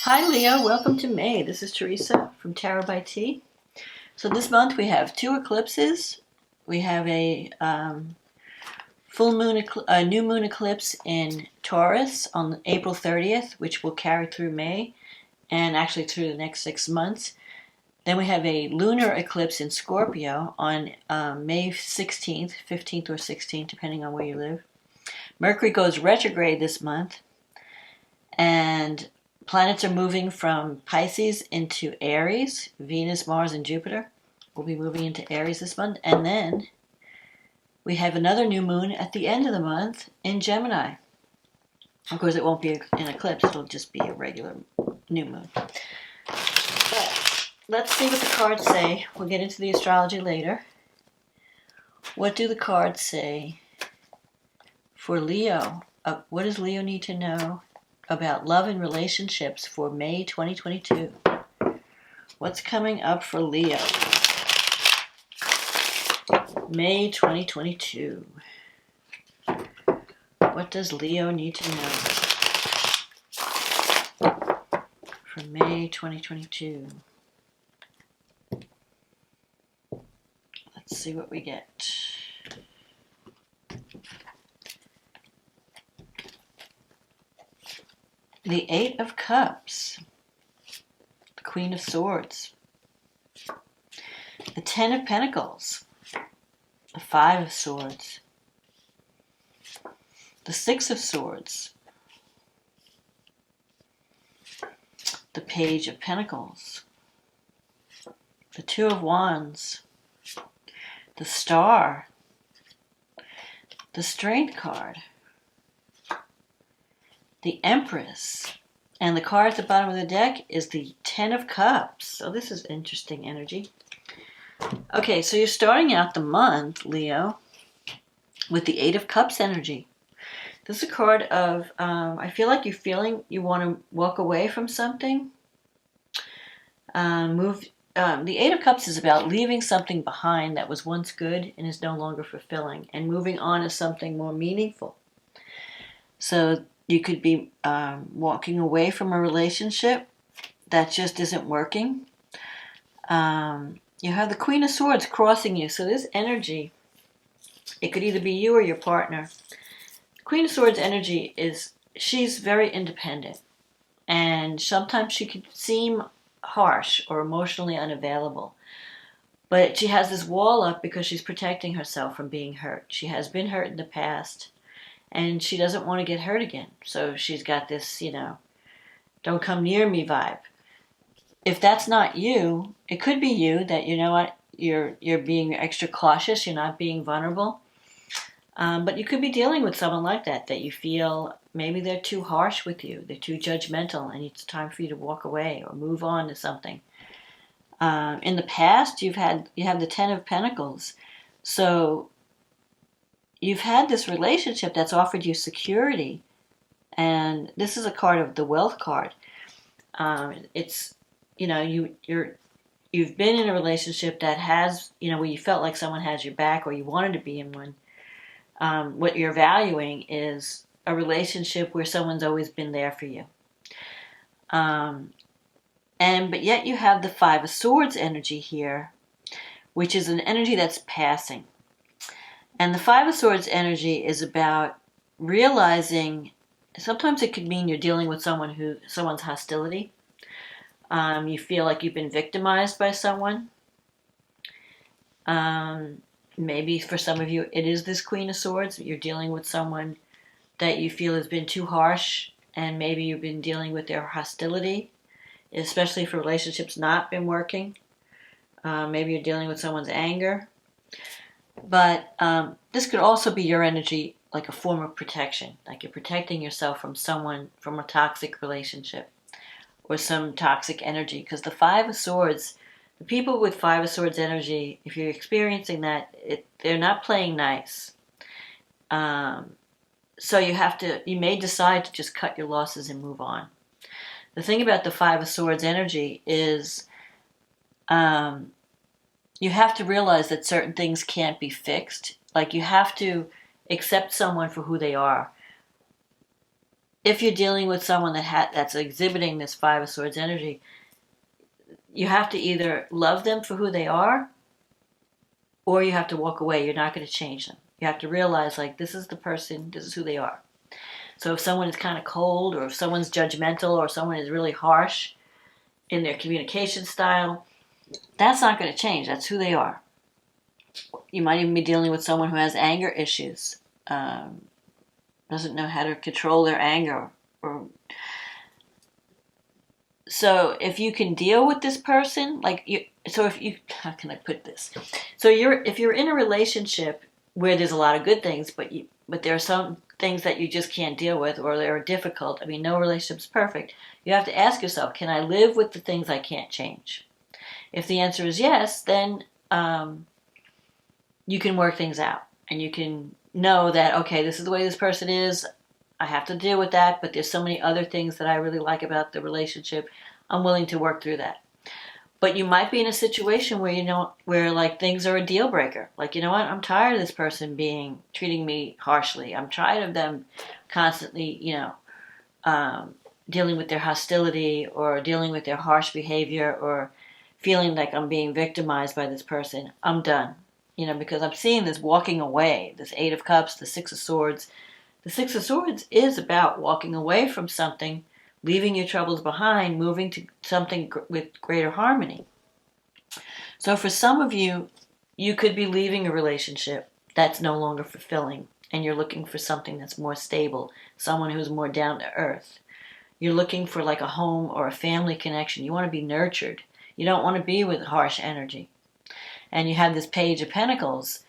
Hi Leo, welcome to May. This is Teresa from Tarot by T. So this month we have two eclipses. We have a new moon eclipse in Taurus on April 30th, which will carry through May and actually through the next 6 months. Then we have a lunar eclipse in Scorpio on May 16th, 15th or 16th, depending on where you live. Mercury goes retrograde this month, and planets are moving from Pisces into Aries. Venus, Mars, and Jupiter will be moving into Aries this month. And then we have another new moon at the end of the month in Gemini. Of course, it won't be an eclipse. It'll just be a regular new moon. But let's see what the cards say. We'll get into the astrology later. What do the cards say for Leo? What does Leo need to know about love and relationships for May 2022? What's coming up for Leo? May 2022. What does Leo need to know for May 2022? Let's see what we get. The Eight of Cups, the Queen of Swords, the Ten of Pentacles, the Five of Swords, the Six of Swords, the Page of Pentacles, the Two of Wands, the Star, the Strength card, the Empress, and the card at the bottom of the deck is the Ten of Cups. So this is interesting energy. Okay, so you're starting out the month, Leo, with the Eight of Cups energy. This is a card of, I feel like you're feeling you want to walk away from something. The Eight of Cups is about leaving something behind that was once good and is no longer fulfilling, and moving on to something more meaningful. So you could be walking away from a relationship that just isn't working. You have the Queen of Swords crossing you. So this energy, it could either be you or your partner. The Queen of Swords energy is, she's very independent. And sometimes she could seem harsh or emotionally unavailable. But she has this wall up because she's protecting herself from being hurt. She has been hurt in the past, and she doesn't want to get hurt again. So she's got this, don't come near me vibe. If that's not you, it could be you that, you're being extra cautious, you're not being vulnerable. But you could be dealing with someone like that you feel maybe they're too harsh with you, they're too judgmental, and it's time for you to walk away or move on to something. In the past, you have the Ten of Pentacles. So you've had this relationship that's offered you security, and this is a card of the Wealth card. It's, you've been in a relationship that has, where you felt like someone has your back, or you wanted to be in one. What you're valuing is a relationship where someone's always been there for you. But yet you have the Five of Swords energy here, which is an energy that's passing. And the Five of Swords energy is about realizing, sometimes it could mean you're dealing with someone's hostility. You feel like you've been victimized by someone. Maybe for some of you, it is this Queen of Swords. You're dealing with someone that you feel has been too harsh, and maybe you've been dealing with their hostility, especially if relationships not been working. Maybe you're dealing with someone's anger. But this could also be your energy, like a form of protection, like you're protecting yourself from someone, from a toxic relationship or some toxic energy. Because the Five of Swords, the people with Five of Swords energy, if you're experiencing that, they're not playing nice. So you may decide to just cut your losses and move on. The thing about the Five of Swords energy is you have to realize that certain things can't be fixed. Like, you have to accept someone for who they are. if you're dealing with someone that's exhibiting this Five of Swords energy, you have to either love them for who they are, or you have to walk away. You're not going to change them. You have to realize, like, this is the person, this is who they are. So if someone is kind of cold, or if someone's judgmental, or someone is really harsh in their communication style, that's not going to change. That's who they are. You might even be dealing with someone who has anger issues, doesn't know how to control their anger. So if you can deal with this person, how can I put this? So if you're in a relationship where there's a lot of good things, but there are some things that you just can't deal with, or they're difficult. I mean, no relationship's perfect. You have to ask yourself, can I live with the things I can't change? If the answer is yes, then you can work things out, and you can know that, okay, this is the way this person is. I have to deal with that, but there's so many other things that I really like about the relationship. I'm willing to work through that. But you might be in a situation where like things are a deal breaker. Like, you know what? I'm tired of this person treating me harshly. I'm tired of them constantly, dealing with their hostility, or dealing with their harsh behavior, or feeling like I'm being victimized by this person. I'm done. Because I'm seeing this walking away, this Eight of Cups, the Six of Swords. The Six of Swords is about walking away from something, leaving your troubles behind, moving to something with greater harmony. So for some of you, you could be leaving a relationship that's no longer fulfilling, and you're looking for something that's more stable, someone who's more down to earth. You're looking for like a home or a family connection. You want to be nurtured. You don't want to be with harsh energy. And you have this Page of Pentacles,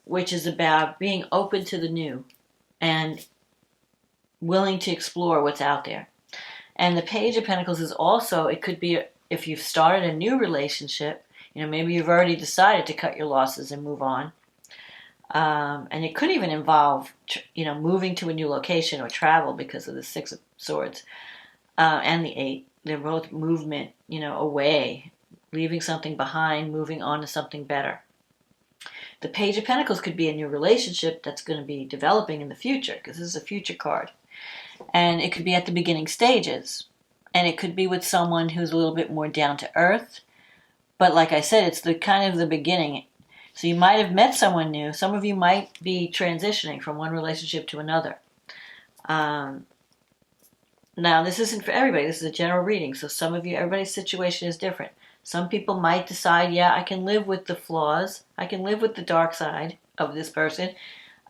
which is about being open to the new and willing to explore what's out there. And the Page of Pentacles is also, it could be if you've started a new relationship, maybe you've already decided to cut your losses and move on. And it could even involve, moving to a new location or travel because of the Six of Swords and the Eight. They're both movement, away, leaving something behind, moving on to something better. The Page of Pentacles could be a new relationship that's going to be developing in the future, because this is a future card. And it could be at the beginning stages. And it could be with someone who's a little bit more down to earth. But like I said, it's the kind of the beginning. So you might have met someone new. Some of you might be transitioning from one relationship to another. Now, this isn't for everybody. This is a general reading. So everybody's situation is different. Some people might decide, yeah, I can live with the flaws. I can live with the dark side of this person,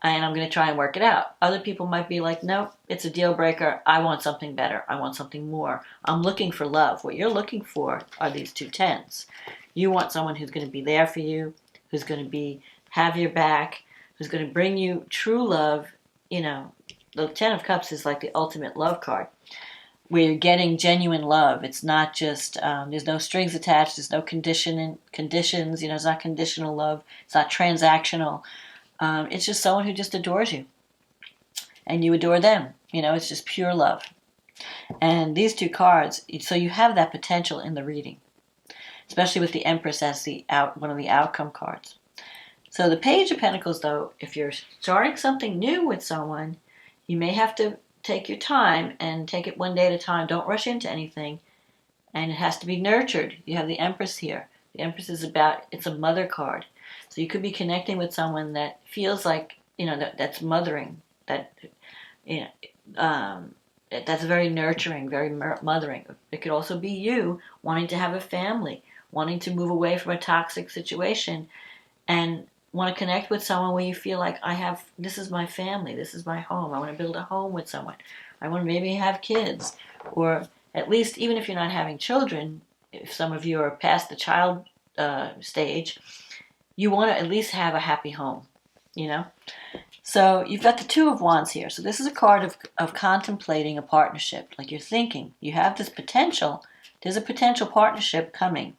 and I'm going to try and work it out. Other people might be like, no, it's a deal breaker. I want something better. I want something more. I'm looking for love. What you're looking for are these two tens. You want someone who's going to be there for you, who's going to have your back, who's going to bring you true love. The Ten of Cups is like the ultimate love card, where you're getting genuine love. It's not just, there's no strings attached, there's no conditions, it's not conditional love, it's not transactional. It's just someone who just adores you, and you adore them. It's just pure love. And these two cards, so you have that potential in the reading, especially with the Empress as one of the outcome cards. So the Page of Pentacles, though, if you're starting something new with someone, you may have to take your time and take it one day at a time. Don't rush into anything. And it has to be nurtured. You have the Empress here. The Empress is it's a mother card. So you could be connecting with someone that feels like, that's mothering. That's very nurturing, very mothering. It could also be you wanting to have a family, wanting to move away from a toxic situation, and want to connect with someone where you feel like, this is my family, this is my home. I want to build a home with someone. I want to maybe have kids, or at least, even if you're not having children, if some of you are past the child stage, you want to at least have a happy home, So you've got the Two of Wands here. So this is a card of contemplating a partnership. Like, you're thinking, you have this potential. There's a potential partnership coming.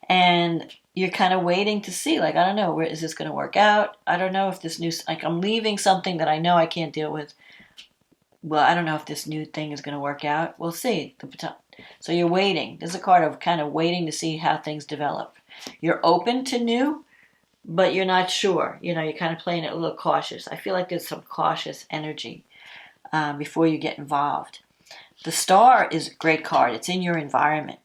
And you're kind of waiting to see, like, I don't know, is this going to work out? I don't know if this I'm leaving something that I know I can't deal with. Well, I don't know if this new thing is going to work out. We'll see. So you're waiting. There's a card of kind of waiting to see how things develop. You're open to new, but you're not sure. You're kind of playing it a little cautious. I feel like there's some cautious energy. before you get involved. The Star is a great card. It's in your environment.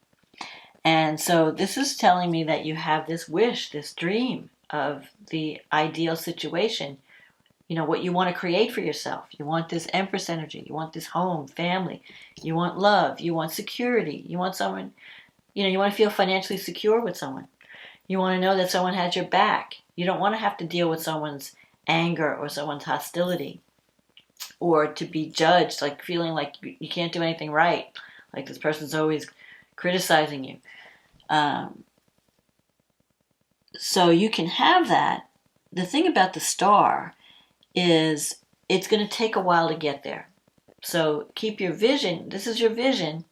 And so this is telling me that you have this wish, this dream of the ideal situation, what you want to create for yourself. You want this Empress energy. You want this home, family. You want love. You want security. You want someone, you want to feel financially secure with someone. You want to know that someone has your back. You don't want to have to deal with someone's anger or someone's hostility, or to be judged, like feeling like you can't do anything right, like this person's always criticizing you. So you can have that. The thing about the Star is it's going to take a while to get there. So keep your vision. This is your vision,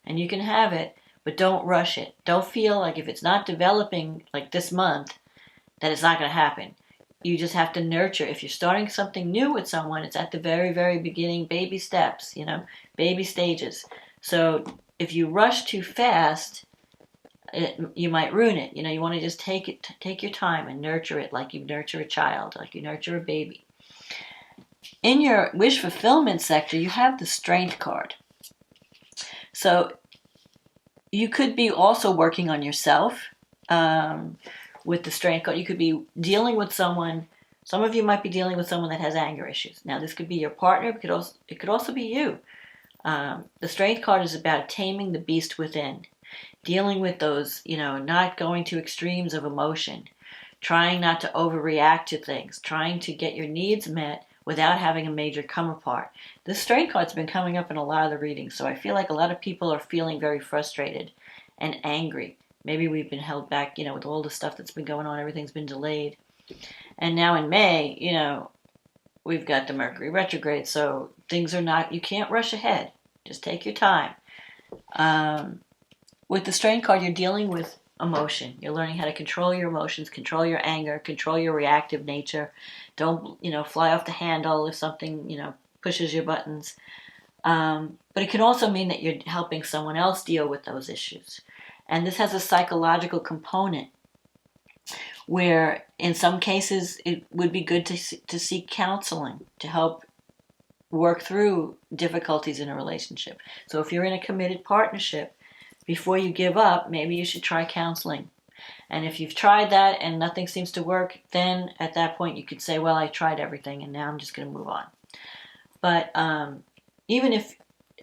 and you can have it, but don't rush it. Don't feel like if it's not developing like this month, that it's not going to happen. You just have to nurture. If you're starting something new with someone, it's at the very, very beginning, baby steps, baby stages. So if you rush too fast, you might ruin it. You want to just take your time and nurture it like you nurture a child, like you nurture a baby. In your wish fulfillment sector, you have the Strength card. So you could be also working on yourself with the Strength card. You could be dealing with someone. Some of you might be dealing with someone that has anger issues. Now, this could be your partner. It could also be you. The Strength card is about taming the beast within, dealing with those, not going to extremes of emotion, trying not to overreact to things, trying to get your needs met without having a major come apart. This Strength card's been coming up in a lot of the readings, so I feel like a lot of people are feeling very frustrated and angry. Maybe we've been held back, with all the stuff that's been going on, everything's been delayed. And now in May, we've got the Mercury Retrograde, so things are not, you can't rush ahead. Just take your time. With the Strength card, you're dealing with emotion. You're learning how to control your emotions, control your anger, control your reactive nature. Don't, fly off the handle if something, pushes your buttons. But it can also mean that you're helping someone else deal with those issues. And this has a psychological component where in some cases it would be good to seek counseling to help work through difficulties in a relationship. So if you're in a committed partnership, before you give up, maybe you should try counseling. And if you've tried that and nothing seems to work, then at that point you could say, well, I tried everything and now I'm just going to move on. But even if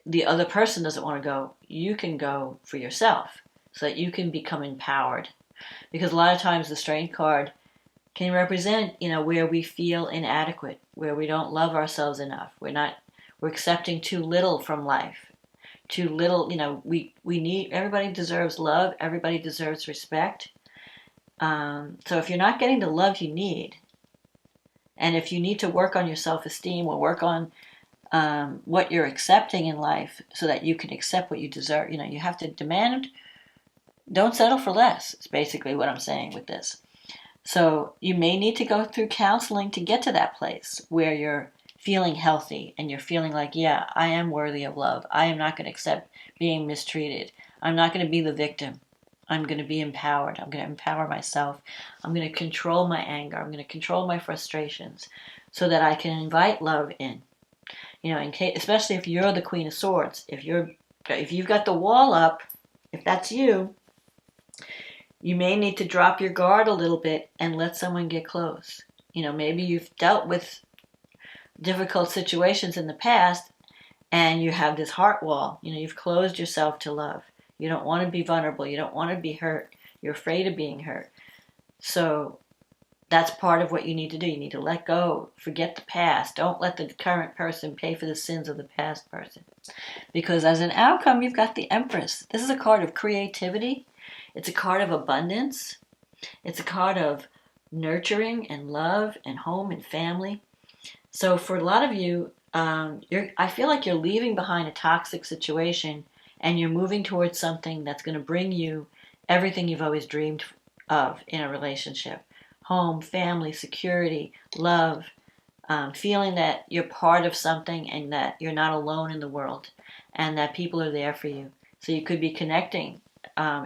the other person doesn't want to go, you can go for yourself so that you can become empowered. Because a lot of times the Strength card can represent, where we feel inadequate, where we don't love ourselves enough. We're accepting too little from life. Too little, we need, everybody deserves love. Everybody deserves respect. So if you're not getting the love you need, and if you need to work on your self-esteem or work on what you're accepting in life so that you can accept what you deserve, you have to demand, don't settle for less. It's basically what I'm saying with this. So you may need to go through counseling to get to that place where you're feeling healthy and you're feeling like, yeah, I am worthy of love. I am not going to accept being mistreated. I'm not going to be the victim. I'm going to be empowered. I'm going to empower myself. I'm going to control my anger. I'm going to control my frustrations so that I can invite love in. In case, especially if you're the Queen of Swords, if you've got the wall up, if that's you, you may need to drop your guard a little bit and let someone get close. Maybe you've dealt with difficult situations in the past and you have this heart wall. You've closed yourself to love. You don't want to be vulnerable. You don't want to be hurt. You're afraid of being hurt. So that's part of what you need to do. You need to let go. Forget the past. Don't let the current person pay for the sins of the past person. Because as an outcome, you've got the Empress. This is a card of creativity. It's a card of abundance. It's a card of nurturing and love and home and family. So for a lot of you, I feel like you're leaving behind a toxic situation and you're moving towards something that's going to bring you everything you've always dreamed of in a relationship. Home, family, security, love, feeling that you're part of something and that you're not alone in the world and that people are there for you. So you could be connecting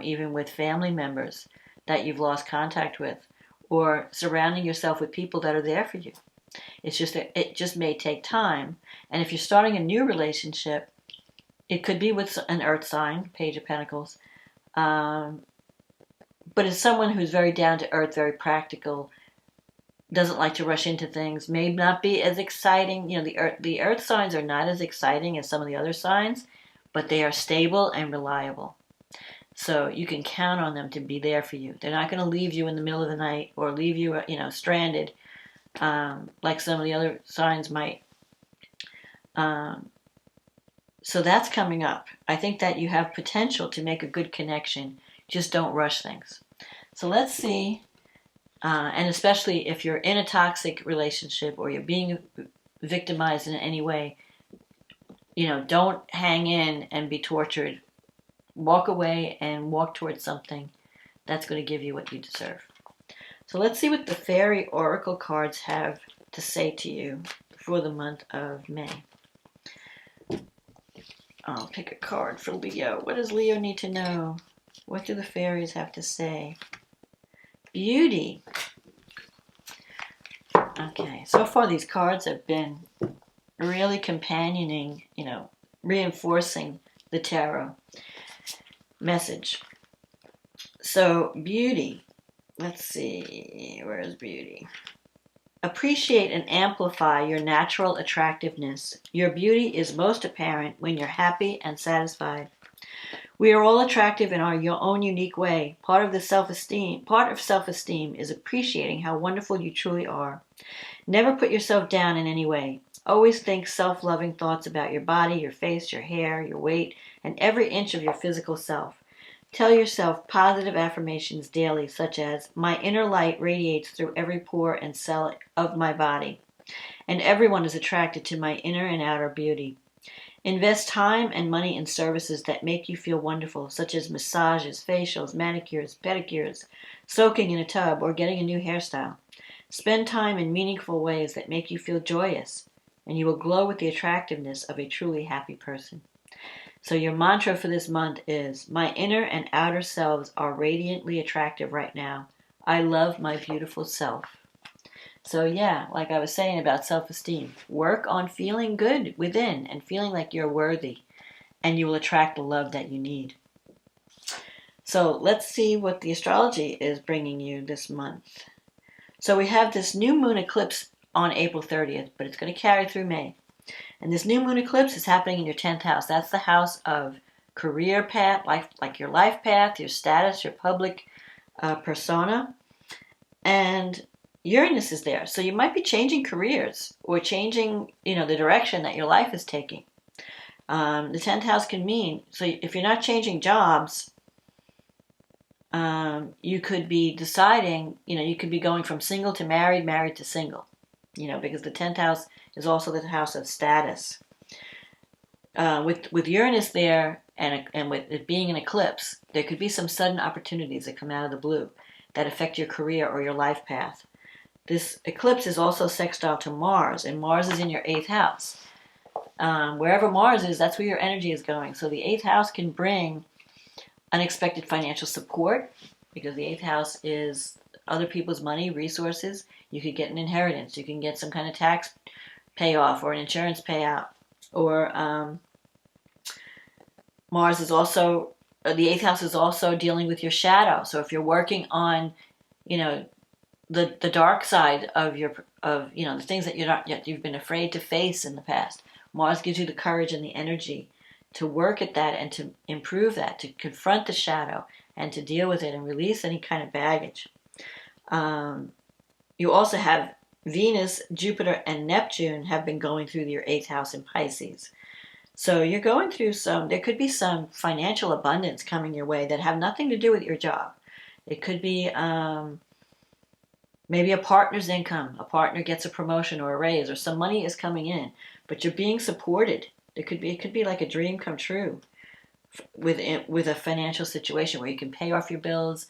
even with family members that you've lost contact with, or surrounding yourself with people that are there for you. It's just that it just may take time. And if you're starting a new relationship, it could be with an earth sign, Page of Pentacles. But it's someone who's very down to earth, very practical, doesn't like to rush into things, may not be as exciting. You know, the earth signs are not as exciting as some of the other signs, but they are stable and reliable. So you can count on them to be there for you. They're not going to leave you in the middle of the night or leave you, stranded, like some of the other signs might. So that's coming up. I think that you have potential to make a good connection. Just don't rush things. So let's see. And especially if you're in a toxic relationship or you're being victimized in any way, don't hang in and be tortured. Walk away and walk towards something that's going to give you what you deserve. So let's see what the Fairy Oracle cards have to say to you for the month of May. I'll pick a card for Leo. What does Leo need to know? What do the fairies have to say? Beauty. Okay, so far these cards have been really companioning, reinforcing the tarot message. So, beauty. Let's see, where is beauty? Appreciate and amplify your natural attractiveness. Your beauty is most apparent when you're happy and satisfied. We are all attractive in our own unique way. Part of self-esteem is appreciating how wonderful you truly are. Never put yourself down in any way. Always think self-loving thoughts about your body, your face, your hair, your weight, and every inch of your physical self. Tell yourself positive affirmations daily, such as, my inner light radiates through every pore and cell of my body, and everyone is attracted to my inner and outer beauty. Invest time and money in services that make you feel wonderful, such as massages, facials, manicures, pedicures, soaking in a tub, or getting a new hairstyle. Spend time in meaningful ways that make you feel joyous, and you will glow with the attractiveness of a truly happy person. So your mantra for this month is, my inner and outer selves are radiantly attractive right now. I love my beautiful self. So yeah, like I was saying about self-esteem, work on feeling good within and feeling like you're worthy, and you will attract the love that you need. So let's see what the astrology is bringing you this month. So we have this new moon eclipse on April 30th, but it's going to carry through May. And this new moon eclipse is happening in your 10th house. That's the house of career path, like your life path, your status, your public persona. And Uranus is there. So you might be changing careers or changing, the direction that your life is taking. The 10th house can mean, so if you're not changing jobs, you could be deciding, you could be going from single to married, married to single, because the 10th house is also the house of status. With Uranus there and with it being an eclipse, there could be some sudden opportunities that come out of the blue that affect your career or your life path. This eclipse is also sextile to Mars, and Mars is in your 8th house. Wherever Mars is, that's where your energy is going. So the 8th house can bring unexpected financial support, because the 8th house is other people's money, resources. You could get an inheritance. You can get some kind of tax payoff or an insurance payout. Or Mars is also, the 8th house is also dealing with your shadow. So if you're working on, the dark side of the things that you've been afraid to face in the past, Mars gives you the courage and the energy to work at that and to improve that, to confront the shadow and to deal with it and release any kind of baggage. You also have Venus, Jupiter, and Neptune have been going through your 8th house in Pisces. So you're going through there could be some financial abundance coming your way that have nothing to do with your job. It could be maybe a partner's income. A partner gets a promotion or a raise, or some money is coming in, but you're being supported. It could be like a dream come true with a financial situation where you can pay off your bills.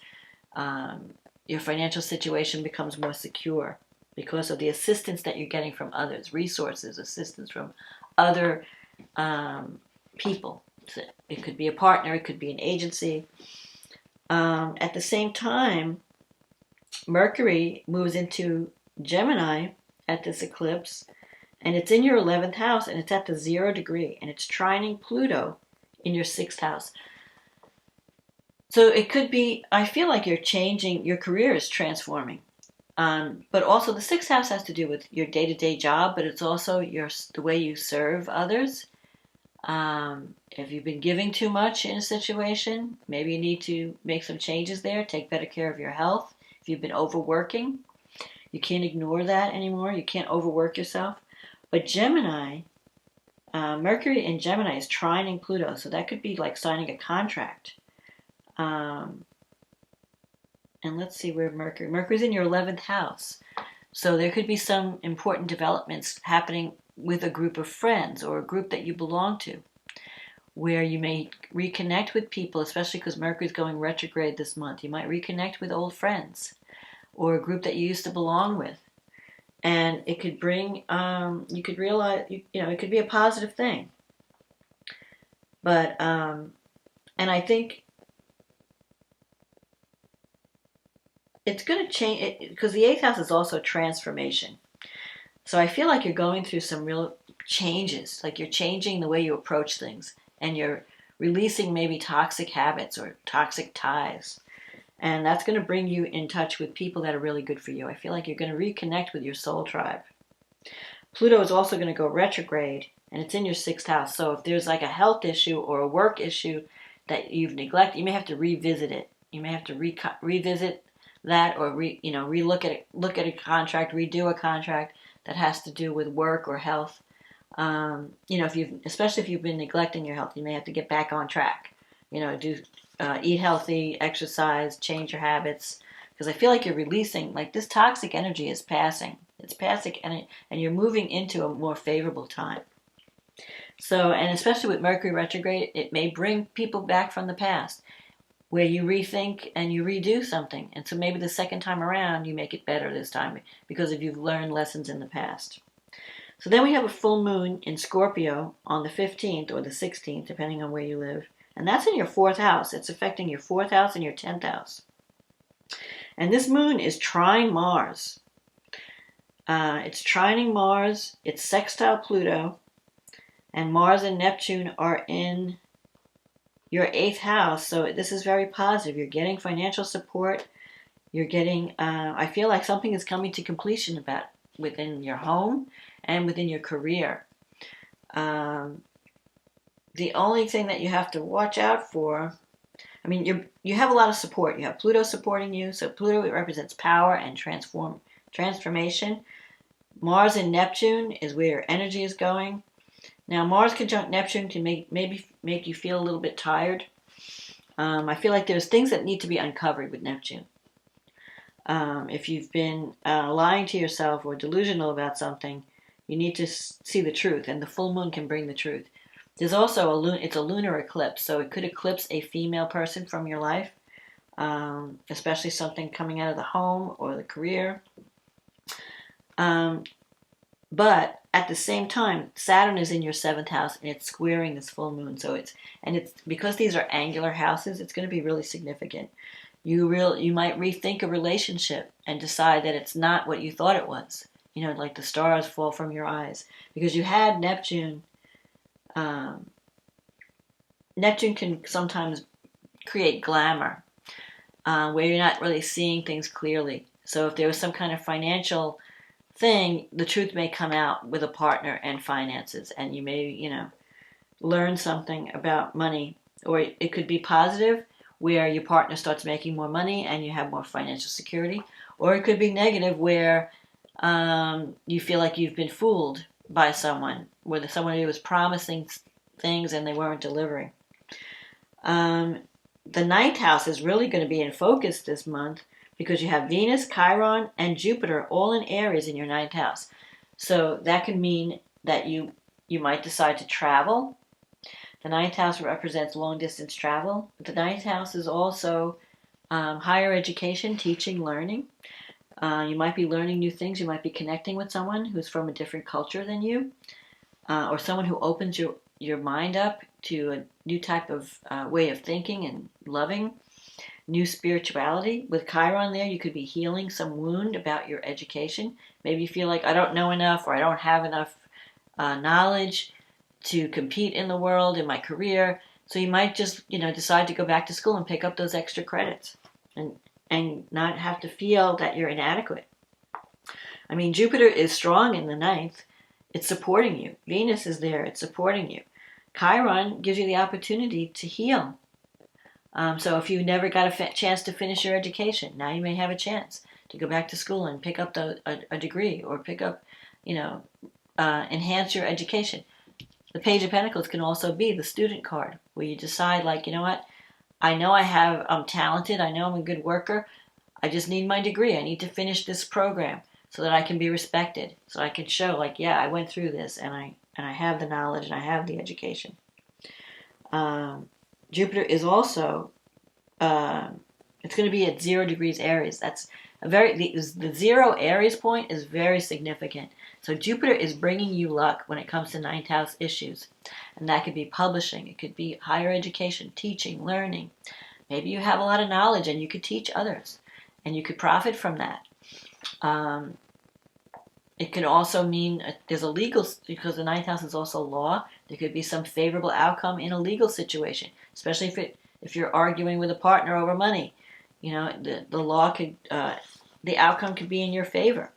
Your financial situation becomes more secure because of the assistance that you're getting from others, resources, assistance from other people. So it could be a partner, it could be an agency. At the same time, Mercury moves into Gemini at this eclipse, and it's in your 11th house, and it's at the 0 degree, and it's trining Pluto in your 6th house. So it could be, I feel like you're changing, your career is transforming. But also the 6th house has to do with your day-to-day job, but it's also the way you serve others. If you've been giving too much in a situation, maybe you need to make some changes there, take better care of your health. If you've been overworking, you can't ignore that anymore. You can't overwork yourself. But Gemini, Mercury in Gemini is trining Pluto, so that could be like signing a contract. And let's see where Mercury's in your 11th house. So there could be some important developments happening with a group of friends or a group that you belong to, where you may reconnect with people, especially because Mercury's going retrograde this month. You might reconnect with old friends or a group that you used to belong with. And it could bring, you could realize, it could be a positive thing. But, and I think it's going to change, because the 8th house is also transformation. So I feel like you're going through some real changes, like you're changing the way you approach things, and you're releasing maybe toxic habits or toxic ties. And that's going to bring you in touch with people that are really good for you. I feel like you're going to reconnect with your soul tribe. Pluto is also going to go retrograde, and it's in your 6th house. So if there's like a health issue or a work issue that you've neglected, you may have to revisit it. You may have to revisit that, or relook at it, look at a contract, redo a contract that has to do with work or health. Especially if you've been neglecting your health, you may have to get back on track. Eat healthy, exercise, change your habits, because I feel like you're releasing, like this toxic energy is passing. It's passing, and you're moving into a more favorable time. So, and especially with Mercury retrograde, it may bring people back from the past, where you rethink and you redo something. And so maybe the second time around, you make it better this time because you've learned lessons in the past. So then we have a full moon in Scorpio on the 15th or the 16th, depending on where you live. And that's in your 4th house. It's affecting your 4th house and your 10th house. And this moon is trine Mars. It's trining Mars. It's sextile Pluto. And Mars and Neptune are in your 8th house. So this is very positive. You're getting financial support. You're getting, I feel like something is coming to completion within your home and within your career. The only thing that you have to watch out for, you have a lot of support. You have Pluto supporting you. So Pluto, it represents power and transformation. Mars and Neptune is where your energy is going. Now, Mars conjunct Neptune can maybe make you feel a little bit tired. I feel like there's things that need to be uncovered with Neptune. If you've been lying to yourself or delusional about something, you need to see the truth, and the full moon can bring the truth. There's also it's a lunar eclipse, so it could eclipse a female person from your life, especially something coming out of the home or the career. But at the same time, Saturn is in your 7th house, and it's squaring this full moon. So it's because these are angular houses, it's going to be really significant. You might rethink a relationship and decide that it's not what you thought it was. Like the stars fall from your eyes because you had Neptune. Neptune can sometimes create glamour, where you're not really seeing things clearly. So if there was some kind of financial thing, the truth may come out with a partner and finances, and you may, learn something about money. Or it could be positive, where your partner starts making more money and you have more financial security. Or it could be negative, where you feel like you've been fooled by someone, where someone who was promising things and they weren't delivering. The 9th house is really going to be in focus this month, because you have Venus, Chiron, and Jupiter all in Aries in your 9th house. So that can mean that you might decide to travel. The 9th house represents long-distance travel. The 9th house is also higher education, teaching, learning. You might be learning new things. You might be connecting with someone who's from a different culture than you, or someone who opens your mind up to a new type of way of thinking and loving. new spirituality. With Chiron there, you could be healing some wound about your education. Maybe you feel like, I don't know enough, or I don't have enough knowledge to compete in the world, in my career. So you might just, decide to go back to school and pick up those extra credits and not have to feel that you're inadequate. I mean, Jupiter is strong in the ninth. It's supporting you. Venus is there. It's supporting you. Chiron gives you the opportunity to heal. So if you never got a chance to finish your education, now you may have a chance to go back to school and pick up a degree, or pick up, enhance your education. The Page of Pentacles can also be the student card, where you decide, like, you know what, I'm talented, I know I'm a good worker, I just need my degree, I need to finish this program so that I can be respected, so I can show, like, yeah, I went through this, and I have the knowledge, and I have the education. Jupiter is also, it's going to be at 0 degrees Aries. That's the 0 Aries point is very significant. So Jupiter is bringing you luck when it comes to ninth house issues. And that could be publishing. It could be higher education, teaching, learning. Maybe you have a lot of knowledge and you could teach others. And you could profit from that. It could also mean there's a legal, because the ninth house is also law. There could be some favorable outcome in a legal situation, especially if you're arguing with a partner over money. The law could, the outcome could be in your favor.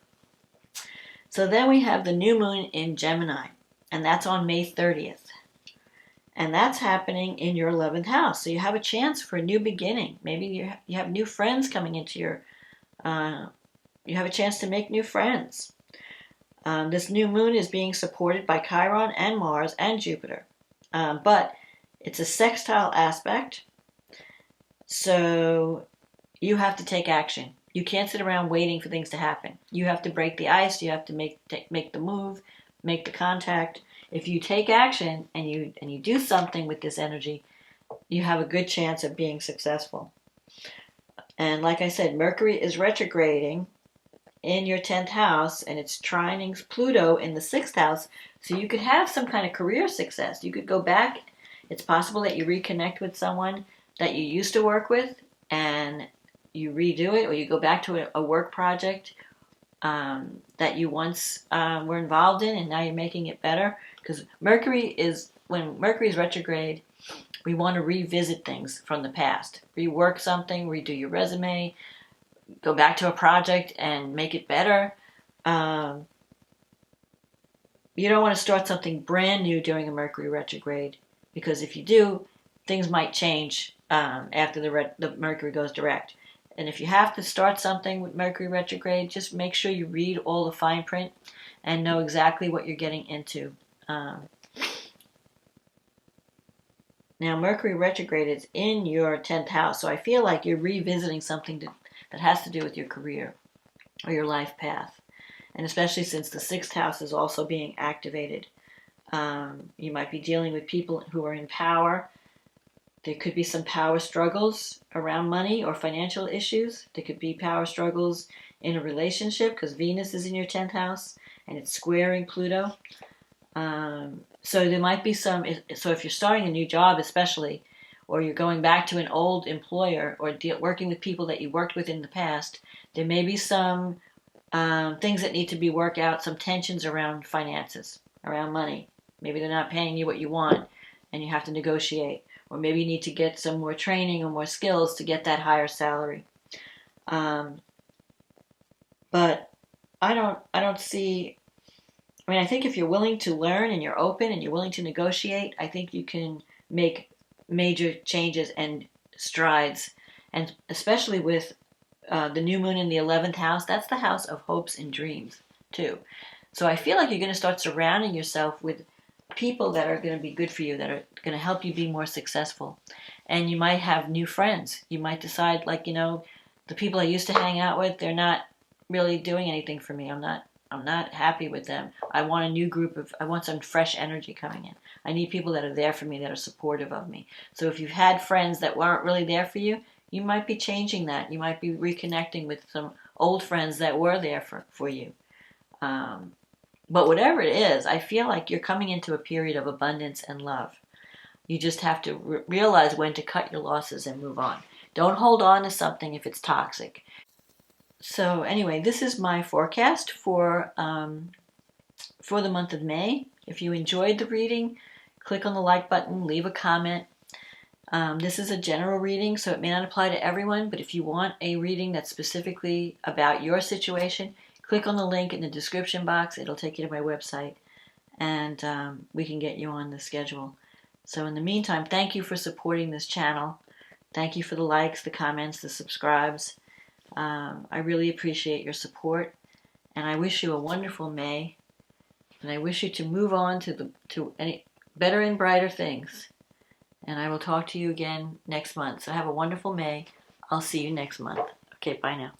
So then we have the new moon in Gemini, and that's on May 30th. And that's happening in your 11th house. So you have a chance for a new beginning. Maybe you have new friends coming into you have a chance to make new friends. This new moon is being supported by Chiron and Mars and Jupiter. But it's a sextile aspect, so you have to take action. You can't sit around waiting for things to happen. You have to break the ice. You have to make the move, make the contact. If you take action and you do something with this energy, you have a good chance of being successful. And like I said, Mercury is retrograding in your 10th house, and it's trining Pluto in the 6th house, so you could have some kind of career success. You could go back. It's possible that you reconnect with someone that you used to work with, and you redo it, or you go back to a work project that you once were involved in, and now you're making it better. Because when Mercury is retrograde, we want to revisit things from the past. Rework something, redo your resume, go back to a project and make it better. You don't want to start something brand new during a Mercury retrograde, because if you do, things might change after the Mercury goes direct. And if you have to start something with Mercury retrograde, just make sure you read all the fine print and know exactly what you're getting into. Now, Mercury retrograde is in your 10th house, so I feel like you're revisiting something that has to do with your career or your life path. And especially since the 6th house is also being activated. You might be dealing with people who are in power. There could be some power struggles around money or financial issues. There could be power struggles in a relationship, because Venus is in your 10th house and it's squaring Pluto. So there might be so if you're starting a new job especially, or you're going back to an old employer, or working with people that you worked with in the past, there may be some things that need to be worked out, some tensions around finances, around money. Maybe they're not paying you what you want and you have to negotiate. Or maybe you need to get some more training or more skills to get that higher salary. But I don't see, I think if you're willing to learn and you're open and you're willing to negotiate, I think you can make major changes and strides. And especially with the new moon in the 11th house, that's the house of hopes and dreams too. So I feel like you're going to start surrounding yourself with people that are going to be good for you, that are going to help you be more successful. And you might have new friends. You might decide, like, the people I used to hang out with, they're not really doing anything for me. I'm not happy with them. I want a new I want some fresh energy coming in. I need people that are there for me, that are supportive of me. So if you've had friends that weren't really there for you, you might be changing that. You might be reconnecting with some old friends that were there for you. But whatever it is, I feel like you're coming into a period of abundance and love. You just have to realize when to cut your losses and move on. Don't hold on to something if it's toxic. So anyway, this is my forecast for the month of May. If you enjoyed the reading, click on the like button, leave a comment. This is a general reading, so it may not apply to everyone, but if you want a reading that's specifically about your situation, click on the link in the description box. It'll take you to my website, and we can get you on the schedule. So in the meantime, thank you for supporting this channel. Thank you for the likes, the comments, the subscribes. I really appreciate your support, and I wish you a wonderful May, and I wish you to move on to any better and brighter things. And I will talk to you again next month. So have a wonderful May. I'll see you next month. Okay, bye now.